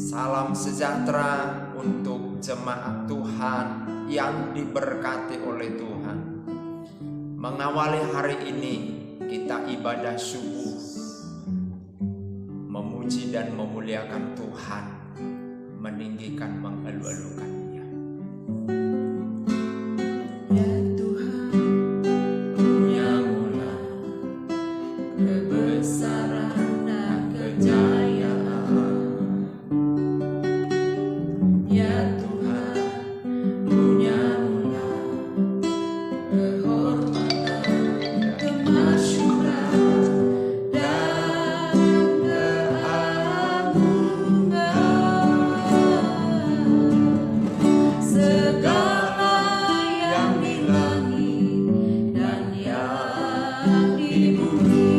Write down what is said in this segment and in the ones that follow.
Salam sejahtera untuk jemaat Tuhan yang diberkati oleh Tuhan. Mengawali hari ini kita ibadah subuh, memuji dan memuliakan Tuhan, meninggikan, mengelu-elukannya. Ya Tuhan, Punya mula kebesaran dan kejayaan. Ya Tuhan, Punya mula kehormatan, kemasyuran dan keagungan. Segala yang di langit dan yang di bumi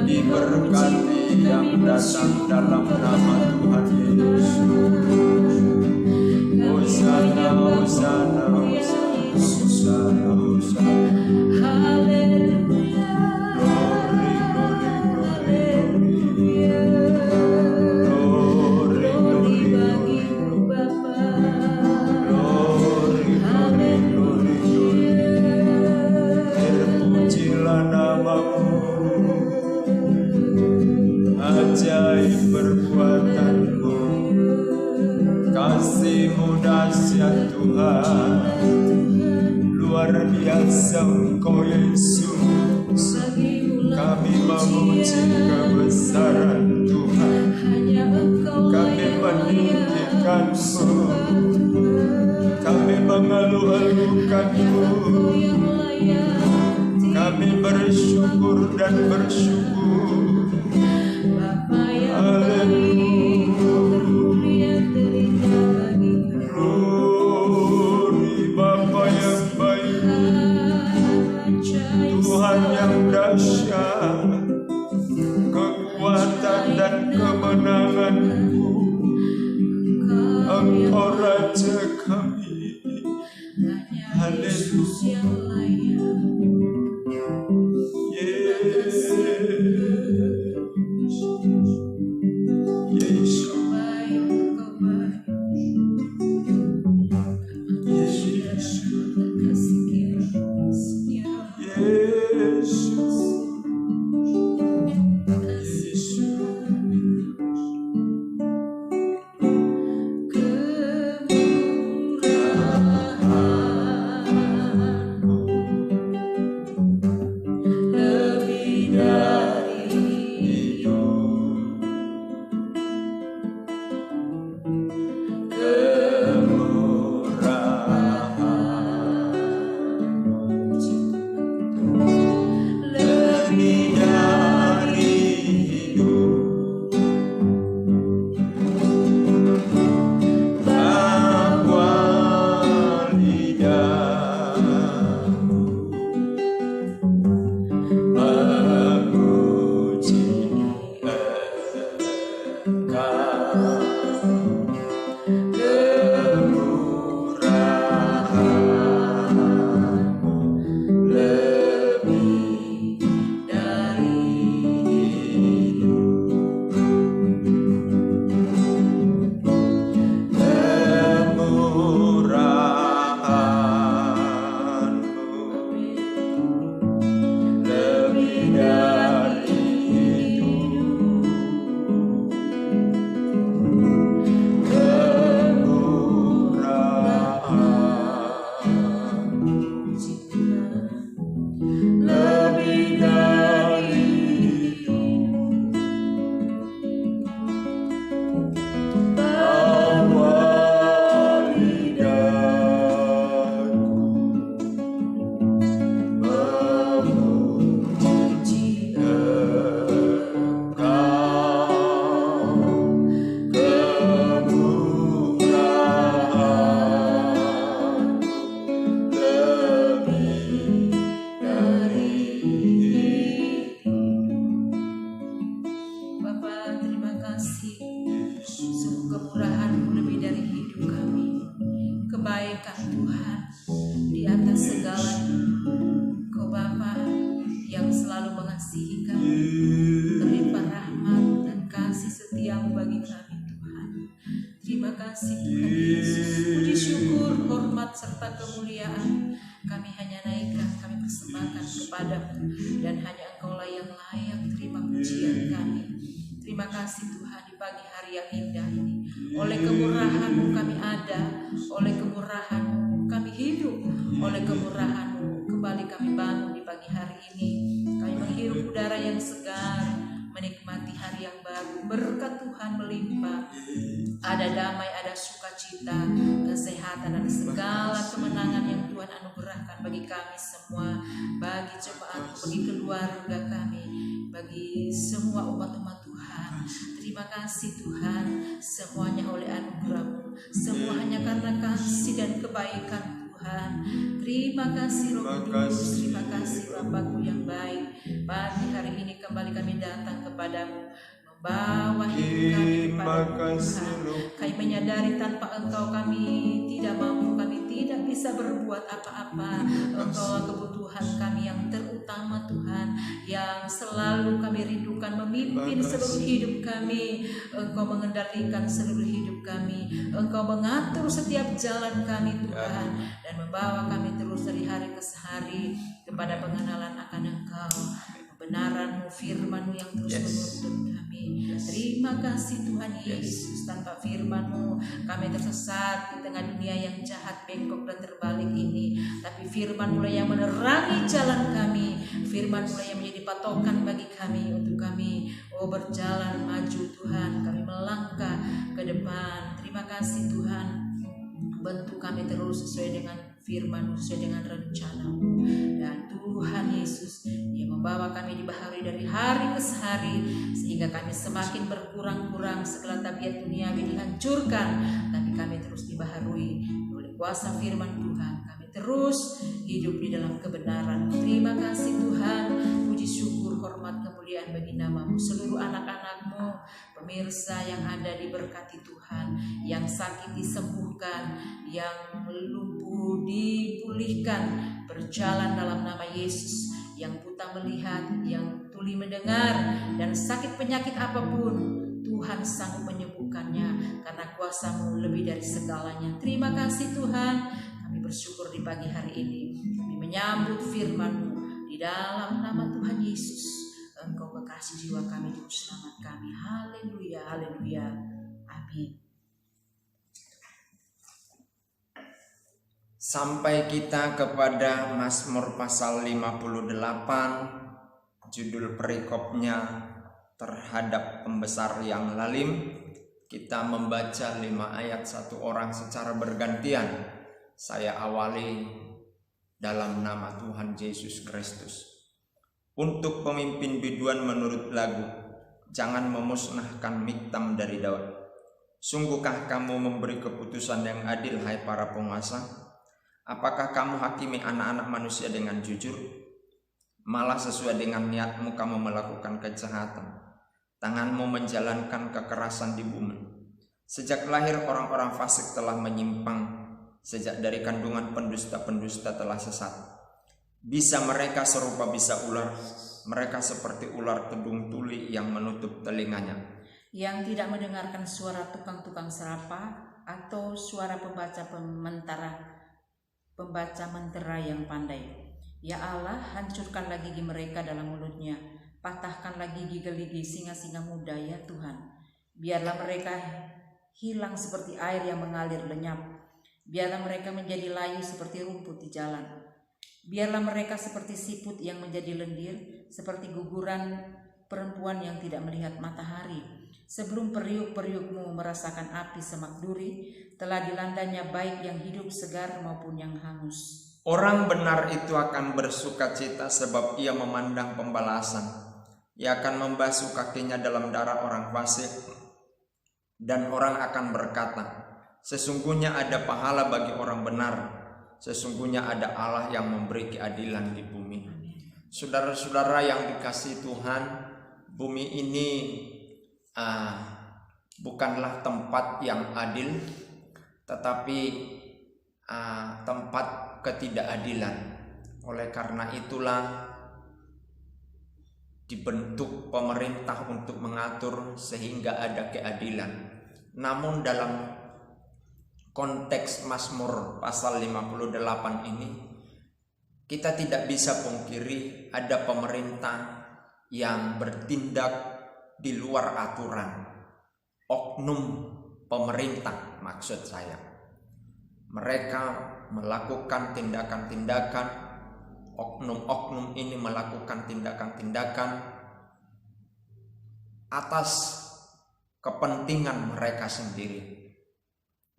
diberkati yang datang dalam nama Tuhan Yesus. Hosana, Hosana, Hosana, Hosana. Haleluya. Glory, glory, glory, glory. Glory bagimu Bapa. Glory, glory, glory. Luar biasa Engkau Yesus. Kami memuji kebesaran Tuhan. Kami meninggikan-Mu. Kami mengeluh-elukan-Mu. Kami bersyukur dan bersyukur. Haleluya. Glory Bapa yang baik, Tuhan yang dahsyat, kekuatan dan kemenangan-Mu. Engkau Raja kami. Haleluya. Kesehatan dan segala kemenangan yang Tuhan anugerahkan bagi kami semua, bagi jemaat, bagi keluarga kami, bagi semua umat-umat Tuhan. Terima kasih Tuhan, semuanya oleh anugerah-Mu, semua hanya karena kasih dan kebaikan Tuhan. Terima kasih Roh Kudus, terima kasih Bapa-Ku yang baik. Pagi hari ini kembali kami datang kepadamu, membawa hidup kami kepada Tuhan. Kami menyadari tanpa Engkau kami tidak mampu, kami tidak bisa berbuat apa-apa. Engkau kebutuhan kami yang terutama Tuhan, yang selalu kami rindukan, memimpin seluruh hidup kami. Engkau mengendalikan seluruh hidup kami, Engkau mengatur setiap jalan kami Tuhan, dan membawa kami terus dari hari ke hari kepada pengenalan akan Engkau. kebenaran-Mu, firman-Mu yang terus menuntun kami. Terima kasih Tuhan Yesus. Tanpa firman-Mu kami tersesat di tengah dunia yang jahat, bengkok dan terbalik ini. Tapi firman-Mu yang menerangi jalan kami. Firman-Mu yang menjadi patokan bagi kami untuk kami berjalan maju Tuhan. Kami melangkah ke depan. Terima kasih Tuhan. Bentuk kami terus sesuai dengan firman-Mu, sesuai dengan rencana-Mu. Dan Tuhan Yesus yang membawa kami dibaharui dari hari ke hari, sehingga kami semakin berkurang-kurang, segala tabiat duniawi dihancurkan, tapi kami terus dibaharui oleh kuasa firman Tuhan. Kami terus hidup di dalam kebenaran. Terima kasih Tuhan. Puji syukur, hormat, kemuliaan bagi nama-Mu. Seluruh anak-anak-Mu, pemirsa yang ada diberkati Tuhan, yang sakit disembuhkan, yang lumpuh dipulihkan, berjalan dalam nama Yesus, yang buta melihat, yang tuli mendengar, dan sakit penyakit apapun Tuhan sanggup menyembuhkannya karena kuasa-Mu lebih dari segalanya. Terima kasih Tuhan. Kami bersyukur di pagi hari ini. Kami menyambut firman-Mu di dalam nama Tuhan Yesus. Engkau kekasih jiwa kami, Juru Selamat kami. Haleluya, haleluya. Amin. Sampai kita kepada Mazmur pasal 58, judul perikopnya terhadap pembesar yang lalim. Kita membaca 5 ayat 1 orang secara bergantian. Saya awali dalam nama Tuhan Yesus Kristus. Untuk pemimpin biduan menurut lagu, jangan memusnahkan Miktam dari Daud. Sungguhkah kamu memberi keputusan yang adil, hai para penguasa? Apakah kamu hakimi anak-anak manusia dengan jujur? Malah sesuai dengan niatmu kamu melakukan kejahatan. Tanganmu menjalankan kekerasan di bumi. Sejak lahir orang-orang fasik telah menyimpang. Sejak dari kandungan pendusta-pendusta telah sesat. Bisa mereka serupa bisa ular. Mereka seperti ular tedung tuli yang menutup telinganya, yang tidak mendengarkan suara tukang-tukang serapah atau suara pembaca mentera yang pandai. Ya Allah, hancurkanlah gigi mereka dalam mulutnya, patahkanlah gigi-gigi singa-singa muda ya Tuhan. Biarlah mereka hilang seperti air yang mengalir lenyap. Biarlah mereka menjadi layu seperti rumput di jalan. Biarlah mereka seperti siput yang menjadi lendir, seperti guguran perempuan yang tidak melihat matahari. Sebelum periuk-periukmu merasakan api semak duri, telah dilandanya baik yang hidup segar maupun yang hangus. Orang benar itu akan bersukacita sebab ia memandang pembalasan. Ia akan membasuh kakinya dalam darah orang fasik, dan orang akan berkata, sesungguhnya ada pahala bagi orang benar. Sesungguhnya ada Allah yang memberi keadilan di bumi. Saudara-saudara yang dikasihi Tuhan, bumi ini bukanlah tempat yang adil, tetapi tempat ketidakadilan. Oleh karena itulah dibentuk pemerintah untuk mengatur sehingga ada keadilan. Namun dalam konteks Mazmur pasal 58 ini, kita tidak bisa pungkiri ada pemerintah yang bertindak di luar aturan. Oknum pemerintah maksud saya. Mereka melakukan tindakan-tindakan, oknum-oknum ini melakukan tindakan-tindakan atas kepentingan mereka sendiri.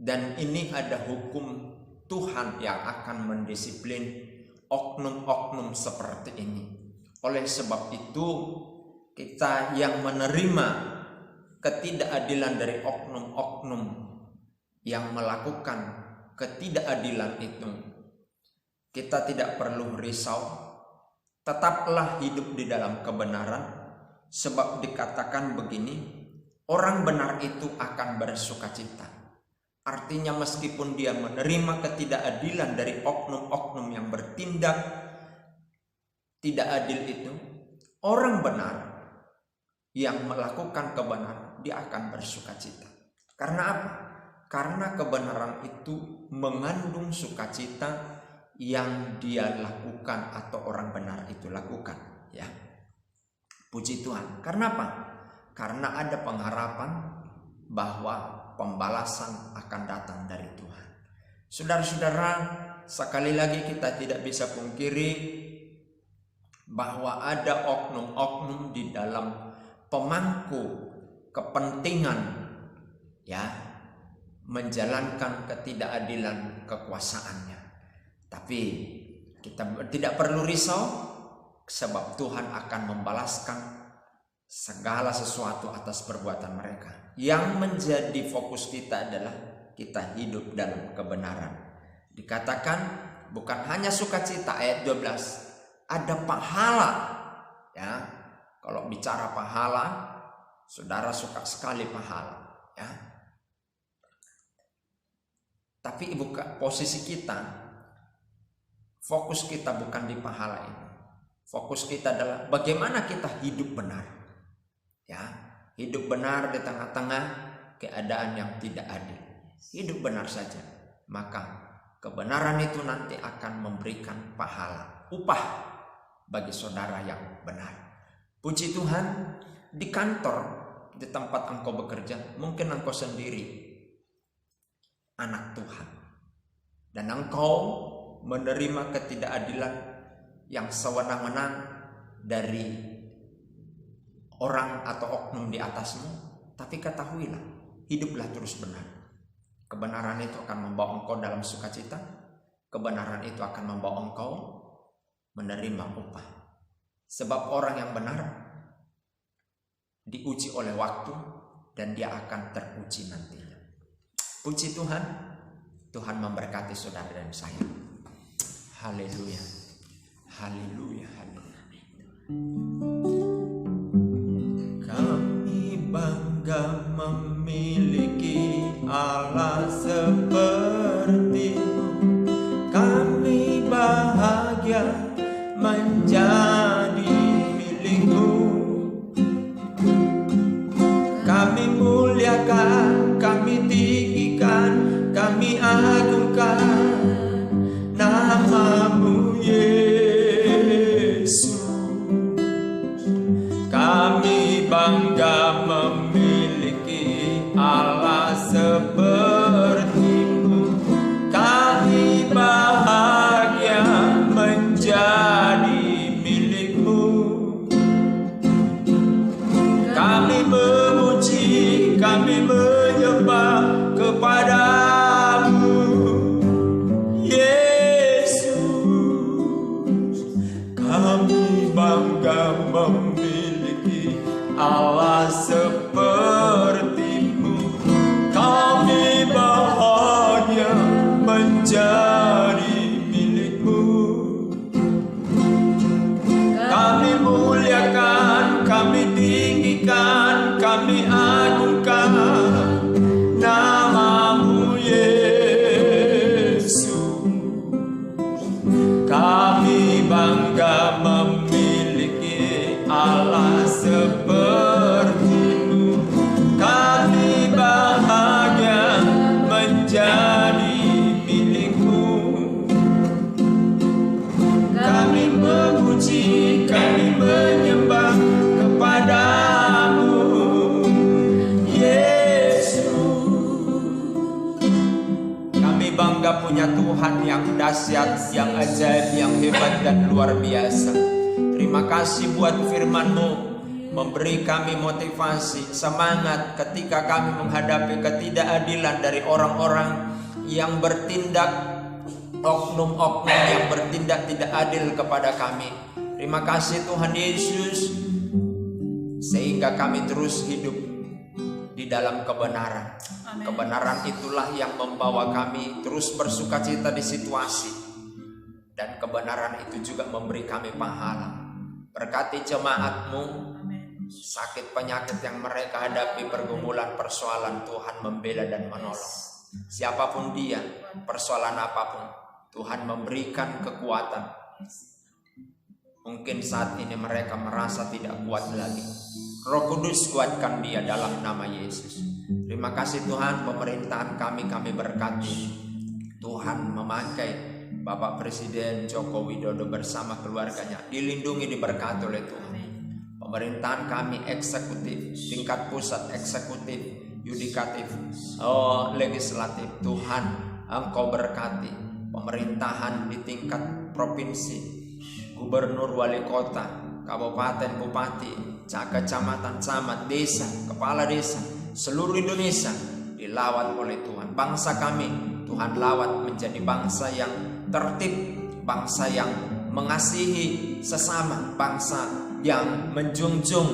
Dan ini ada hukum Tuhan yang akan mendisiplin oknum-oknum seperti ini. Oleh sebab itu, kita yang menerima ketidakadilan dari oknum-oknum yang melakukan ketidakadilan itu, kita tidak perlu risau. Tetaplah hidup di dalam kebenaran, sebab dikatakan begini, orang benar itu akan bersukacita. Artinya meskipun dia menerima ketidakadilan dari oknum-oknum yang bertindak tidak adil itu, orang benar yang melakukan kebenaran dia akan bersukacita. Karena apa? Karena kebenaran itu mengandung sukacita yang dia lakukan atau orang benar itu lakukan, ya. Puji Tuhan. Karena apa? Karena ada pengharapan bahwa pembalasan akan datang dari Tuhan. Saudara-saudara, sekali lagi kita tidak bisa pungkiri bahwa ada oknum-oknum di dalam pemangku kepentingan ya menjalankan ketidakadilan kekuasaannya. Tapi kita tidak perlu risau, sebab Tuhan akan membalaskan segala sesuatu atas perbuatan mereka. Yang menjadi fokus kita adalah kita hidup dalam kebenaran. Dikatakan bukan hanya sukacita, ayat 12, ada pahala. Ya, kalau bicara pahala, saudara suka sekali pahala. Ya. Tapi posisi kita, fokus kita bukan di pahala ini. Fokus kita adalah bagaimana kita hidup benar. Ya, hidup benar di tengah-tengah keadaan yang tidak adil. Hidup benar saja, maka kebenaran itu nanti akan memberikan pahala, upah bagi saudara yang benar. Puji Tuhan, di kantor, di tempat engkau bekerja, mungkin engkau sendiri anak Tuhan, dan engkau menerima ketidakadilan yang sewenang-wenang dari orang atau oknum di atasmu. Tapi ketahuilah, hiduplah terus benar. Kebenaran itu akan membawa engkau dalam sukacita. Kebenaran itu akan membawa engkau menerima upah. Sebab orang yang benar diuji oleh waktu, dan dia akan teruji nantinya. Puji Tuhan, Tuhan memberkati saudara dan saya. Haleluya. Haleluya, haleluya. Kami bangga memiliki Allah seperti-Mu. Kami bahagia menjadi milik-Mu. Kami muliakan, kami tinggikan, kami agungkan nama-Mu, Yesus. Kami bangga memiliki Allah seperti-Mu. Kami bahagia menjadi milik-Mu. Kami memuji, kami menyembah kepada-Mu, Yesus. Kami bangga memiliki Allah seperti-Mu. Kami bahagia menjadi milik-Mu. Kami muliakan, kami tinggikan, kami agungkan nama-Mu, Yesus. Kami bangga memiliki Allah seperti-Mu. Kami bahagia menjadi milik-Mu. Kami memuji, kami menyembah kepada-Mu, Yesus. Kami bangga punya Tuhan yang dahsyat, yang ajaib, yang hebat dan luar biasa. Terima kasih buat firman-Mu, memberi kami motivasi, semangat ketika kami menghadapi ketidakadilan dari orang-orang yang bertindak, oknum-oknum yang bertindak tidak adil kepada kami. Terima kasih Tuhan Yesus, sehingga kami terus hidup di dalam kebenaran. Amin. Kebenaran itulah yang membawa kami terus bersukacita di situasi, dan kebenaran itu juga memberi kami pahala. Berkati jemaat-Mu, sakit penyakit yang mereka hadapi, pergumulan persoalan, Tuhan membela dan menolong. Siapapun dia, persoalan apapun, Tuhan memberikan kekuatan. Mungkin saat ini mereka merasa tidak kuat lagi. Roh Kudus kuatkan dia dalam nama Yesus. Terima kasih Tuhan, pemerintahan kami berkati. Tuhan memakai Bapak Presiden Joko Widodo bersama keluarganya, dilindungi, diberkati oleh Tuhan. pemerintahan kami eksekutif, tingkat pusat eksekutif, yudikatif, legislatif. Tuhan, Engkau berkati pemerintahan di tingkat provinsi, gubernur, wali kota, kabupaten, bupati, kecamatan, camat, desa, kepala desa, seluruh Indonesia dilawat oleh Tuhan. Bangsa kami Tuhan lawat menjadi bangsa yang tertib, bangsa yang mengasihi sesama, bangsa yang menjunjung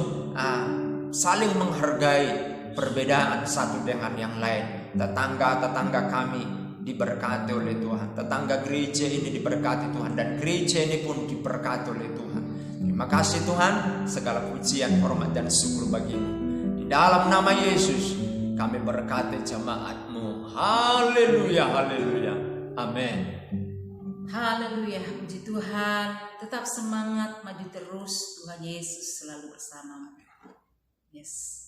saling menghargai perbedaan satu dengan yang lain. Tetangga-tetangga kami diberkati oleh Tuhan, tetangga gereja ini diberkati Tuhan, dan gereja ini pun diberkati oleh Tuhan. Terima kasih Tuhan, segala pujian, hormat dan syukur bagimu. Di dalam nama Yesus kami berkati jemaat-Mu. Haleluya, haleluya, amin. Haleluya, puji Tuhan. Tetap semangat, maju terus. Tuhan Yesus selalu bersamamu. Yes.